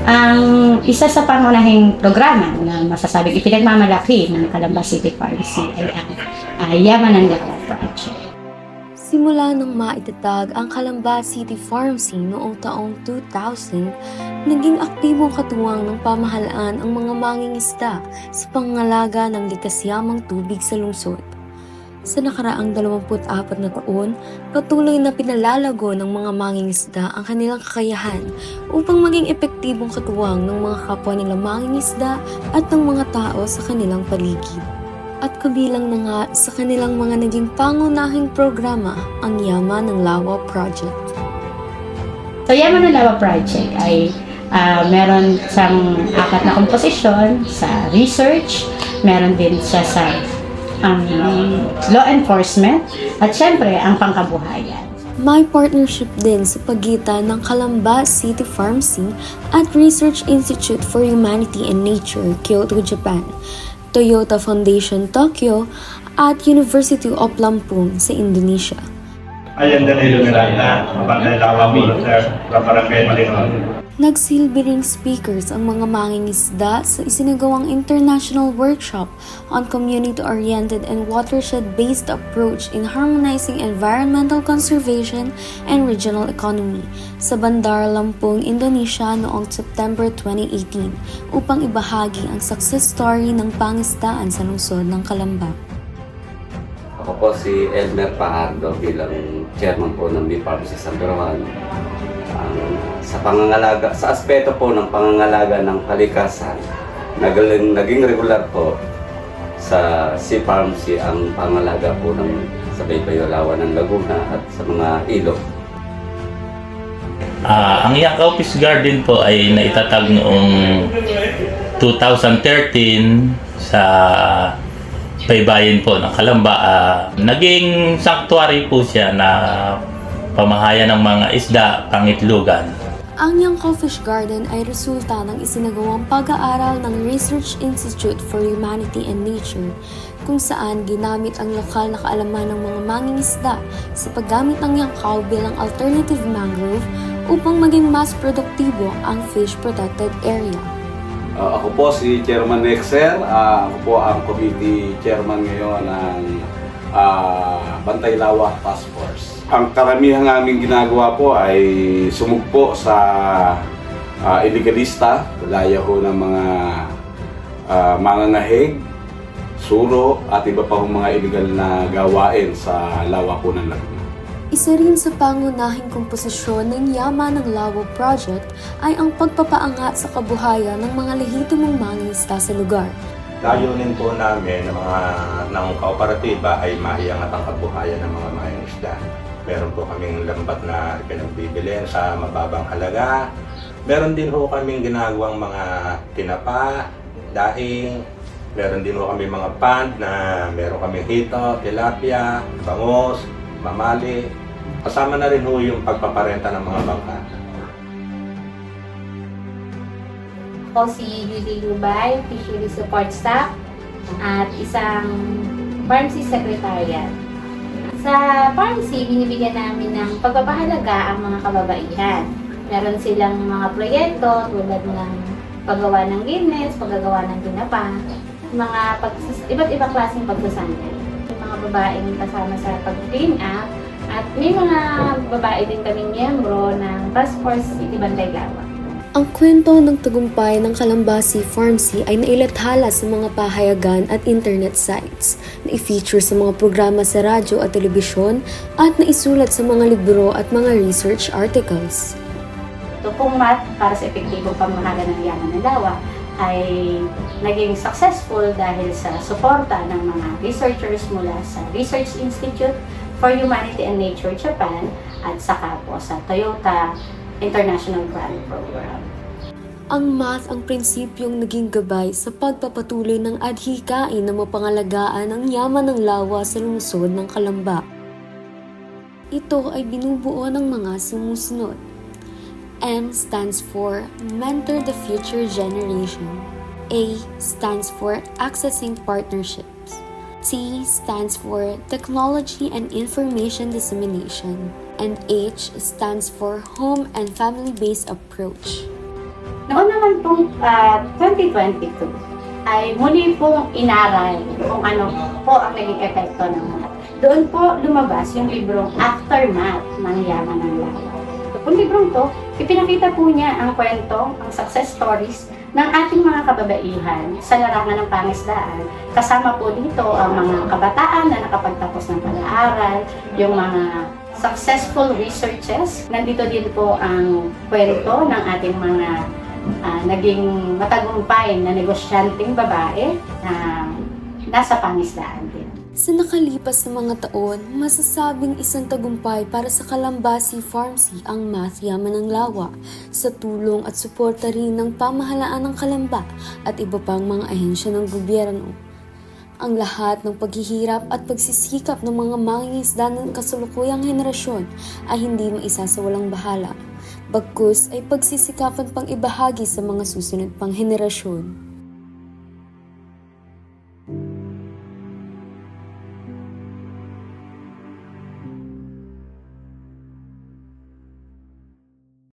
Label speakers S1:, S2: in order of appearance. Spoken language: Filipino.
S1: Ang isa sa pangunahing programa na masasabing ipinagmamalaki ng Calamba City Pharmacy ay ang Yaman ng Lawa Project.
S2: Simula nang maitatag ang Calamba City Pharmacy noong taong 2000, naging aktibong katuwang ng pamahalaan ang mga mangingisda sa pangangalaga ng likas yamang tubig sa lungsod. Sa nakaraang 24 na taon, patuloy na pinalalago ng mga mangingisda ang kanilang kakayahan upang maging epektibong katuwang ng mga kapwa nila mangingisda at ng mga tao sa kanilang paligid. At kabilang na nga sa kanilang mga naging pangunahing programa ang Yaman ng Lawa Project.
S1: So, Yaman ng Lawa Project ay meron siyang 4 na komposisyon sa research, meron din siya sa law enforcement, at syempre ang pangkabuhayan.
S2: May partnership din sa pagitan ng Calamba City Pharmacy at Research Institute for Humanity and Nature, Kyoto, Japan, Toyota Foundation, Tokyo, at University of Lampung sa Indonesia.
S3: Ayan din ay lumiranda, mabangay lawa mo, sir, Barangay Malino.
S2: Nagsilbi ring speakers ang mga mangingisda sa isinagawang international workshop on community-oriented and watershed-based approach in harmonizing environmental conservation and regional economy sa Bandar Lampung, Indonesia noong September 2018 upang ibahagi ang success story ng pangisdaan sa lungsod ng Calamba.
S4: Ako po si Elmer Pahardo bilang chairman po ng B-Pharmacy Sandoran. Sa pangangalaga, sa aspeto po ng pangangalaga ng kalikasan, naging regular po sa C-Pharmacy ang pangalaga po ng sa Baybayo-Lawa ng Laguna at sa mga ilog.
S5: Ang Young Office Garden po ay naitatag noong 2013 sa baybayin po ng Calamba. Naging sanctuary po siya na pamahayan ng mga isda, pangitlugan.
S2: Ang Young Fish Garden ay resulta ng isinagawang pag-aaral ng Research Institute for Humanity and Nature, kung saan ginamit ang lokal na kaalaman ng mga mangingisda sa paggamit ng yangkaw bilang alternative mangrove upang maging mas produktibo ang fish protected area.
S6: Ako po si Chairman Nexer. Ako po ang committee chairman ngayon ng Bantay Lawa Task Force. Ang karamihan naming ginagawa po ay sumugpo sa illegalista, gaya ho ng mga manganahig, suro at iba pa hong mga illegal na gawain sa lawa po ng Laguna.
S2: Isa rin sa pangunahing komposisyon ng Yaman ng Lawa Project ay ang pagpapaangat sa kabuhayan ng mga lehitimong mangingisda sa lugar.
S3: Layunin po namin ng kooperatiba ay maiangat ang kabuhayan ng mga mangingisda. Meron po kaming lambat na pinagbibilin sa mababang halaga. Meron din po kaming ginagawang mga tinapa, daing. Meron din po kami mga pond na meron kaming hito, tilapia, bangus, mamali. Kasama na rin po yung pagpaparenta ng mga bangka.
S7: Ako si Judy Lubay, Fishery Support Staff at isang Pharmacy Secretariat. Sa pharmacy, binibigyan namin ng pagpapahalaga ang mga kababaihan. Meron silang mga proyekto tulad ng paggawa ng ginnets, paggagawa ng tinapa, iba't ibang klaseng pagsasangkay. May mga babaeng kasama sa pag-clean up at may mga babae din kaming miyembro ng Task Force City Bantay Lawa.
S2: Ang kwento ng tagumpay ng Calamba City Pharmacy ay nailathala sa mga pahayagan at internet sites, na i-feature sa mga programa sa radyo at telebisyon, at naisulat sa mga libro at mga research articles.
S1: Ito pong math para sa epektibong pamamahala ng Yaman ng Lawa ay naging successful dahil sa suporta ng mga researchers mula sa Research Institute for Humanity and Nature, Japan, at saka po sa Toyota International Grant Program.
S2: Ang math ang prinsipyong naging gabay sa pagpapatuloy ng adhikain na mapangalagaan ng yaman ng lawa sa lungsod ng Calamba. Ito ay binubuo ng mga sumusunod. M stands for Mentor the Future Generation. A stands for Accessing Partnerships. T stands for Technology and Information Dissemination. And H stands for Home and Family-Based Approach.
S1: Noon naman pong 2022 ay muli pong inaral kung ano po ang naging epekto ng math. Doon po lumabas yung librong Aftermath ng Yaman ng Lawa. So, kung librong to, ipinakita po niya ang kwento, ang success stories ng ating mga kababaihan sa larangan ng pangisdaan. Kasama po dito ang mga kabataan na nakapagtapos ng pag-aaral, yung mga successful researches. Nandito din po ang kwento ng ating mga naging matagumpay na negosyanteng babae na nasa pangisdaan din.
S2: Sa nakalipas na mga taon, masasabing isang tagumpay para sa Calambasi Pharmacy ang Math Yaman ng Lawa sa tulong at suporta rin ng pamahalaan ng Calamba at iba pang mga ahensya ng gobyerno. Ang lahat ng paghihirap at pagsisikap ng mga mangingisda ng kasalukuyang henerasyon ay hindi maisasawalang bahala. Bagkus ay pagsisikapan pang ibahagi sa mga susunod pang henerasyon.